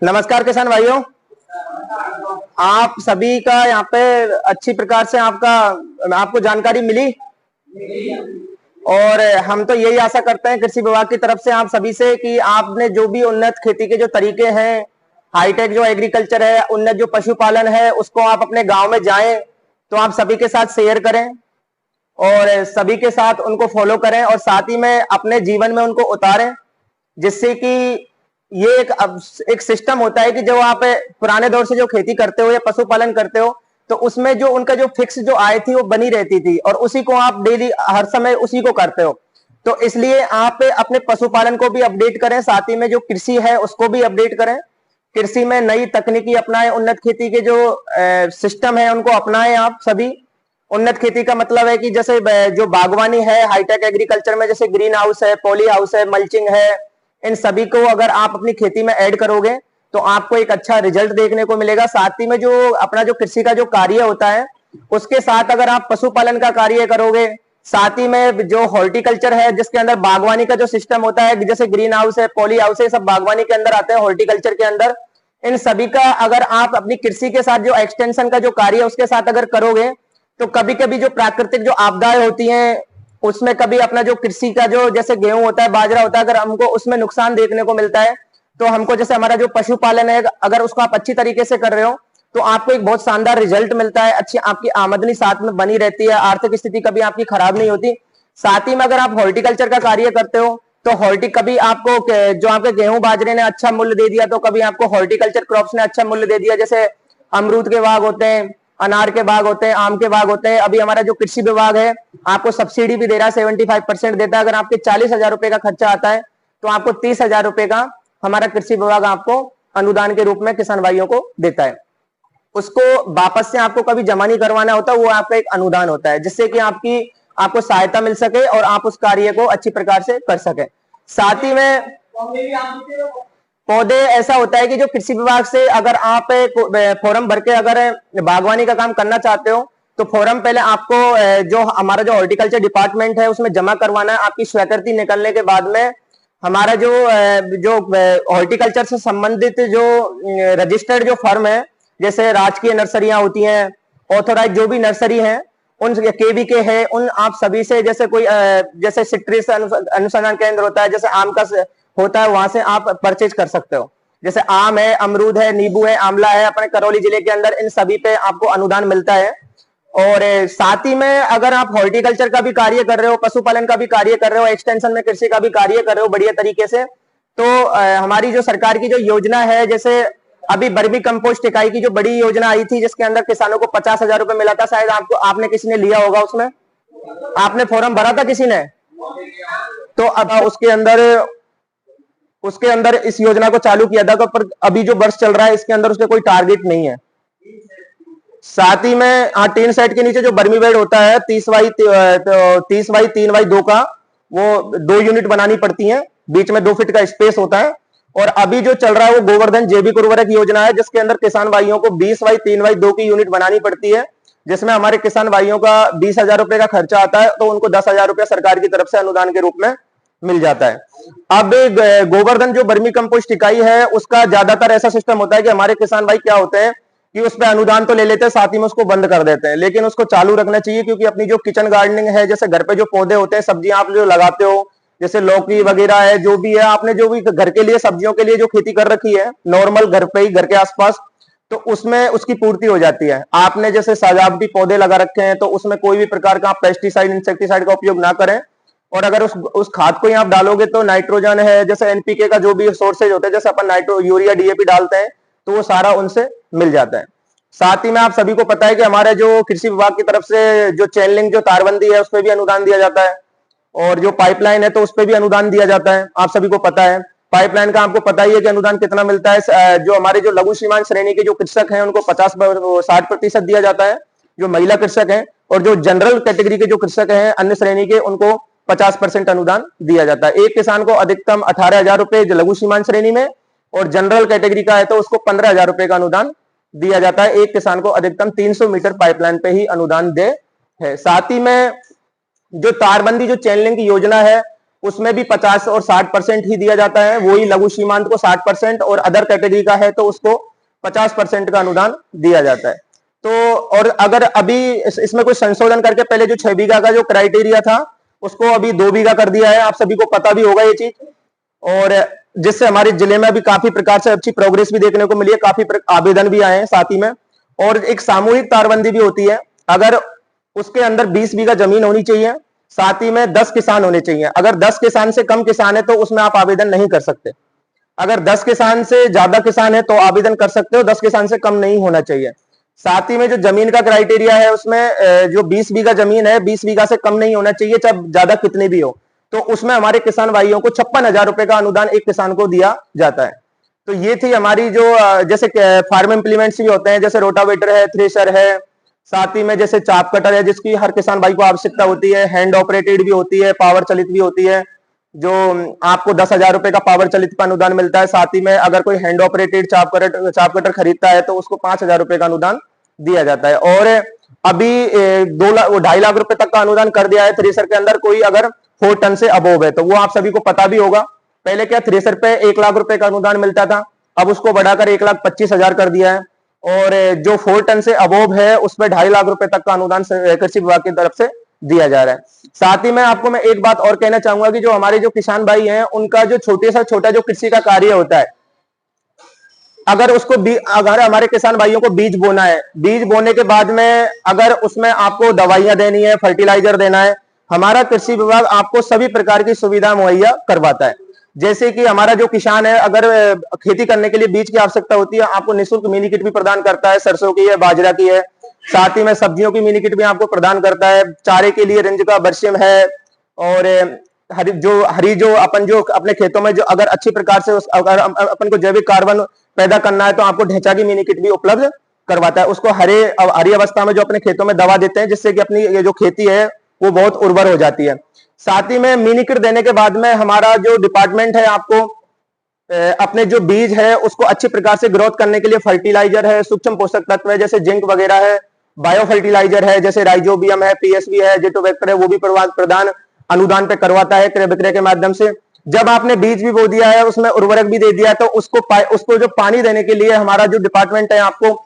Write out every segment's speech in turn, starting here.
नमस्कार किसान भाइयों, आप सभी का यहाँ पे अच्छी प्रकार से आपको जानकारी मिली और हम तो यही आशा करते हैं कृषि विभाग की तरफ से आप सभी से कि आपने जो भी उन्नत खेती के जो तरीके हैं, हाईटेक जो एग्रीकल्चर है, उन्नत जो पशुपालन है, उसको आप अपने गांव में जाएं तो आप सभी के साथ शेयर करें और सभी के साथ उनको फॉलो करें और साथ ही में अपने जीवन में उनको उतारें, जिससे कि ये एक सिस्टम होता है कि जो आप पुराने दौर से जो खेती करते हो या पशुपालन करते हो तो उसमें जो उनका जो फिक्स जो आय थी वो बनी रहती थी और उसी को आप डेली हर समय उसी को करते हो। तो इसलिए आप अपने पशुपालन को भी अपडेट करें, साथ ही में जो कृषि है उसको भी अपडेट करें। कृषि में नई तकनीकी अपनाएं, उन्नत खेती के जो सिस्टम है उनको अपनाएं। आप सभी उन्नत खेती का मतलब है कि जैसे जो बागवानी है हाईटेक एग्रीकल्चर में, जैसे ग्रीन हाउस है, पॉली हाउस है, मल्चिंग है, इन सभी को अगर आप अपनी खेती में ऐड करोगे तो आपको एक अच्छा रिजल्ट देखने को मिलेगा। साथ ही में जो अपना जो कृषि का जो कार्य होता है उसके साथ अगर आप पशुपालन का कार्य करोगे, साथ ही में जो हॉर्टिकल्चर है जिसके अंदर बागवानी का जो सिस्टम होता है, जैसे ग्रीन हाउस है, पॉली हाउस है, सब बागवानी के अंदर आते हैं, हॉर्टिकल्चर के अंदर। इन सभी का अगर आप अपनी कृषि के साथ जो एक्सटेंशन का जो कार्य है उसके साथ अगर करोगे तो कभी कभी जो प्राकृतिक जो आपदाएं होती हैं उसमें कभी अपना जो कृषि का जो जैसे गेहूं होता है, बाजरा होता है, अगर हमको उसमें नुकसान देखने को मिलता है तो हमको जैसे हमारा जो पशुपालन है अगर उसको आप अच्छी तरीके से कर रहे हो तो आपको एक बहुत शानदार रिजल्ट मिलता है, अच्छी आपकी आमदनी साथ में बनी रहती है, आर्थिक स्थिति कभी आपकी खराब नहीं होती। साथ ही में अगर आप हॉर्टिकल्चर का कार्य करते हो तो कभी आपको जो आपके गेहूं बाजरे ने अच्छा मूल्य दे दिया तो कभी आपको हॉर्टिकल्चर क्रॉप्स ने अच्छा मूल्य दे दिया, जैसे अमरूद के बाग होते हैं, अनार के बाग होते हैं, आम के बाग होते हैं। अभी हमारा जो कृषि विभाग है आपको सब्सिडी भी दे रहा है, 75% देता है। अगर आपके 40,000 रुपए का खर्चा आता है तो आपको 30,000 रुपए का हमारा कृषि विभाग आपको अनुदान के रूप में किसान भाइयों को देता है। उसको वापस से आपको कभी जमा नहीं करवाना होता, वो आपका एक अनुदान होता है जिससे कि आपको सहायता मिल सके और आप उस कार्य को अच्छी प्रकार से कर सके। साथ ही में पौधे ऐसा होता है कि जो कृषि विभाग से अगर आप फॉर्म भर के अगर बागवानी का काम करना चाहते हो तो फॉर्म पहले आपको जो हमारा जो हॉर्टिकल्चर डिपार्टमेंट है उसमें जमा करवाना है। आपकी स्वीकृति निकलने के बाद में हमारा जो हॉर्टिकल्चर से संबंधित जो रजिस्टर्ड जो फर्म है, जैसे राजकीय नर्सरियां होती हैं, ऑथोराइज जो भी नर्सरी है, उन केवीके है, उन आप सभी से जैसे कोई जैसे सिट्रिस अनुसंधान केंद्र होता है, जैसे आम का होता है, वहां से आप परचेज कर सकते हो। जैसे आम है, अमरूद है, नींबू है, आंवला है, अपने करौली जिले के अंदर इन सभी पे आपको अनुदान मिलता है। और साथ ही में अगर आप हॉर्टिकल्चर का भी कार्य कर रहे हो, पशुपालन का भी कार्य कर रहे हो, एक्सटेंशन में कृषि का भी कार्य कर रहे हो बढ़िया तरीके से, तो हमारी जो सरकार की जो योजना है, जैसे अभी वर्मी कंपोस्ट इकाई की जो बड़ी योजना आई थी जिसके अंदर किसानों को 50,000 रुपए मिला था, शायद आपने किसी ने लिया होगा, उसमें आपने फॉर्म भरा था किसी ने? तो अब उसके अंदर इस योजना को चालू किया था, पर अभी जो वर्ष चल रहा है इसके अंदर उसके कोई टारगेट नहीं है। साथ ही में टीन सेट के नीचे जो बर्मी बेड होता है 30x3x2 का, वो 2 यूनिट बनानी पड़ती है, बीच में 2 फीट का स्पेस होता है। और अभी जो चल रहा है वो गोवर्धन जैविक उर्वरक योजना है जिसके अंदर किसान भाइयों को 20x3x2 की यूनिट बनानी पड़ती है, जिसमें हमारे किसान भाइयों का 20,000 रुपए का खर्चा आता है तो उनको 10,000 रुपया सरकार की तरफ से अनुदान के रूप में मिल जाता है। अब गोवर्धन जो वर्मी कंपोस्ट इकाई है उसका ज्यादातर ऐसा सिस्टम होता है कि हमारे किसान भाई क्या होते हैं कि उस पर अनुदान तो ले लेते हैं, साथ ही में उसको बंद कर देते हैं, लेकिन उसको चालू रखना चाहिए क्योंकि अपनी जो किचन गार्डनिंग है, जैसे घर पे जो पौधे होते हैं, सब्जियां आप जो लगाते हो, जैसे लौकी वगैरह है, जो भी है, आपने जो भी घर के लिए सब्जियों के लिए जो खेती कर रखी है नॉर्मल घर पे ही, घर के आसपास, तो उसमें उसकी पूर्ति हो जाती है। आपने जैसे सजावटी पौधे लगा रखे हैं तो उसमें कोई भी प्रकार का पेस्टिसाइड इंसेक्टिसाइड का उपयोग ना करें, और अगर उस खाद को ही आप डालोगे तो नाइट्रोजन है, जैसे एनपीके का जो भी सोर्सेज होते हैं, जैसे अपन यूरिया डीएपी डालते हैं तो वो सारा उनसे मिल जाता है। साथ ही में आप सभी को पता है कि हमारे जो कृषि विभाग की तरफ से जो चेन लिंक जो तारबंदी है उस पर भी अनुदान दिया जाता है, और जो पाइपलाइन है तो उस पर भी अनुदान दिया जाता है, आप सभी को पता है। पाइपलाइन का आपको पता ही है कि अनुदान कितना मिलता है। जो हमारे जो लघु सीमांत श्रेणी के जो कृषक हैं उनको 60% दिया जाता है, जो महिला कृषक हैं, और जो जनरल कैटेगरी के जो कृषक हैं अन्य श्रेणी के, उनको 50% अनुदान दिया जाता है। एक किसान को अधिकतम 18,000 रुपए लघु सीमांत श्रेणी में, और जनरल कैटेगरी का है तो उसको 15,000 रुपए का अनुदान दिया जाता है। एक किसान को अधिकतम 300 मीटर पाइपलाइन पे ही अनुदान दे है। साथ ही में जो तारबंदी जो चेन लिंक योजना है उसमें भी 50 और 60% ही दिया जाता है। वही लघु सीमांत को 60% और अदर कैटेगरी का है तो उसको 50% का अनुदान दिया जाता है। तो और अगर अभी इसमें कुछ संशोधन करके पहले जो 6 बीघा का जो क्राइटेरिया था उसको अभी 2 बीघा कर दिया है, आप सभी को पता भी होगा ये चीज। और जिससे हमारे जिले में अभी काफी प्रकार से अच्छी प्रोग्रेस भी देखने को मिली है, काफी आवेदन भी आए हैं साथ ही में। और एक सामूहिक तारबंदी भी होती है, अगर उसके अंदर 20 बीघा जमीन होनी चाहिए, साथ ही में 10 किसान होने चाहिए। अगर 10 किसान से कम किसान है तो उसमें आप आवेदन नहीं कर सकते। अगर 10 किसान से ज्यादा किसान है तो आवेदन कर सकते हो, 10 किसान से कम नहीं होना चाहिए। साथ ही में जो जमीन का क्राइटेरिया है उसमें जो 20 बीघा जमीन है 20 बीघा से कम नहीं होना चाहिए, चाहे ज्यादा कितनी भी हो। तो उसमें हमारे किसान भाइयों को 56,000 रुपए का अनुदान एक किसान को दिया जाता है। तो ये थी हमारी जो जैसे फार्म इंप्लीमेंट्स भी होते हैं, जैसे रोटावेटर है, थ्रेशर है, साथ ही में जैसे चाप कटर है जिसकी हर किसान भाई को आवश्यकता होती है, हैंड ऑपरेटेड भी होती है, पावर चलित भी होती है, जो आपको 10,000 रुपए का पावर चलित का अनुदान मिलता है। साथ ही में अगर कोई हैंड ऑपरेटेड चाप कटर खरीदता है तो उसको 5,000 रुपए का अनुदान दिया जाता है। और अभी 2.5 लाख रुपए तक का अनुदान कर दिया है थ्रेसर के अंदर, कोई अगर 4 टन से अबोव है तो वो आप सभी को पता भी होगा। पहले क्या थ्रेसर पे 1 लाख रुपए का अनुदान मिलता था, अब उसको बढ़ाकर 1,25,000 कर दिया है। और जो 4 टन से अबोव है उसमें 2.5 लाख रुपए तक का अनुदान कृषि विभाग की तरफ से दिया जा रहा है। साथ ही में आपको मैं एक बात और कहना चाहूंगा कि जो हमारे जो किसान भाई हैं उनका जो छोटे से छोटा जो कृषि का कार्य होता है, अगर अगर हमारे किसान भाइयों को बीज बोना है, बीज बोने के बाद में अगर उसमें आपको दवाइयां देनी है, फर्टिलाइजर देना है, हमारा कृषि विभाग आपको सभी प्रकार की सुविधा मुहैया करवाता है। जैसे कि हमारा जो किसान है अगर खेती करने के लिए बीज की आवश्यकता होती है, आपको निःशुल्क मिनी किट भी प्रदान करता है, सरसों की है, बाजरा की है। साथ ही में सब्जियों की मिनी किट भी आपको प्रदान करता है, चारे के लिए रेंज का बरसिम है। और हरी जो अपन जो अपने खेतों में जो अगर अच्छी प्रकार से अगर अपन को जैविक कार्बन पैदा करना है तो आपको ढेंचा की मिनी किट भी उपलब्ध करवाता है। उसको हरी अवस्था में जो अपने खेतों में दवा देते हैं जिससे कि अपनी ये जो खेती है वो बहुत उर्वर हो जाती है। साथ ही में मिनी किट देने के बाद में हमारा जो डिपार्टमेंट है आपको अपने जो बीज है उसको अच्छी प्रकार से ग्रोथ करने के लिए फर्टिलाइजर है, सूक्ष्म पोषक तत्व है जैसे जिंक वगैरह है, बायो फर्टिलाइजर है जैसे राइजोबियम है, पीएसबी है, जेटोवेक्टर है, वो भी प्रदान अनुदान पे करवाता है क्रय विक्रय के माध्यम से। जब आपने बीज भी बो दिया है, उसमें उर्वरक भी दे दिया है, तो उसको जो पानी देने के लिए हमारा जो डिपार्टमेंट है आपको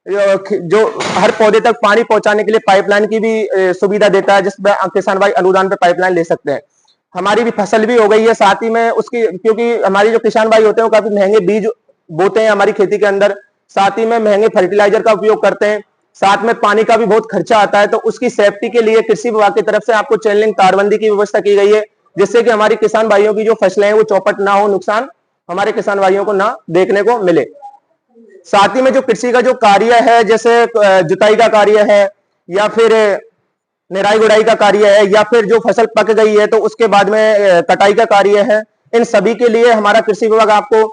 जो हर पौधे तक पानी पहुंचाने के लिए पाइपलाइन की भी सुविधा देता है, जिसमें किसान भाई अनुदान पे पाइपलाइन ले सकते हैं। हमारी भी फसल भी हो गई है साथ ही में उसकी, क्योंकि हमारी जो किसान भाई होते हैं वो काफी महंगे बीज बोते हैं हमारी खेती के अंदर, साथ ही में महंगे फर्टिलाइजर का उपयोग करते हैं, साथ में पानी का भी बहुत खर्चा आता है। तो उसकी सेफ्टी के लिए कृषि विभाग की तरफ से आपको चैनलिंग तारबंदी की व्यवस्था की गई है, जिससे कि हमारी किसान भाइयों की जो फसलें हैं वो चौपट ना हो, नुकसान हमारे किसान भाइयों को ना देखने को मिले। साथ ही में जो कृषि का जो कार्य है जैसे जुताई का कार्य है या फिर निराई गुड़ाई का कार्य है या फिर जो फसल पक गई है तो उसके बाद में कटाई का कार्य है, इन सभी के लिए हमारा कृषि विभाग आपको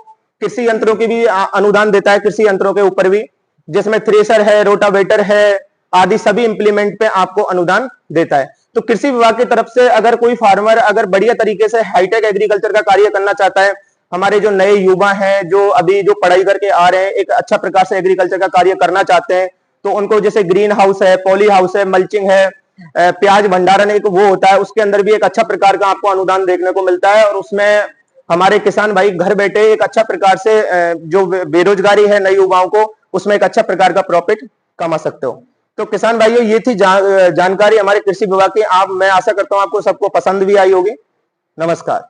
कृषि यंत्रों की भी अनुदान देता है, कृषि यंत्रों के ऊपर भी, जिसमें थ्रेसर है, रोटावेटर है आदि सभी इंप्लीमेंट पे आपको अनुदान देता है। तो कृषि विभाग की तरफ से अगर कोई फार्मर अगर बढ़िया तरीके से हाईटेक एग्रीकल्चर का कार्य करना चाहता है, हमारे जो नए युवा हैं जो अभी जो पढ़ाई करके आ रहे हैं एक अच्छा प्रकार से एग्रीकल्चर का कार्य करना चाहते हैं, तो उनको जैसे ग्रीन हाउस है, पॉली हाउस है, मल्चिंग है, प्याज भंडारण एक वो होता है, उसके अंदर भी एक अच्छा प्रकार का आपको अनुदान देखने को मिलता है। और उसमें हमारे किसान भाई घर बैठे एक अच्छा प्रकार से जो बेरोजगारी है नए युवाओं को, उसमें एक अच्छा प्रकार का प्रॉफिट कमा सकते हो। तो किसान भाइयों ये थी जानकारी हमारे कृषि विभाग की। मैं आशा करता हूं आपको सबको पसंद भी आई होगी। नमस्कार।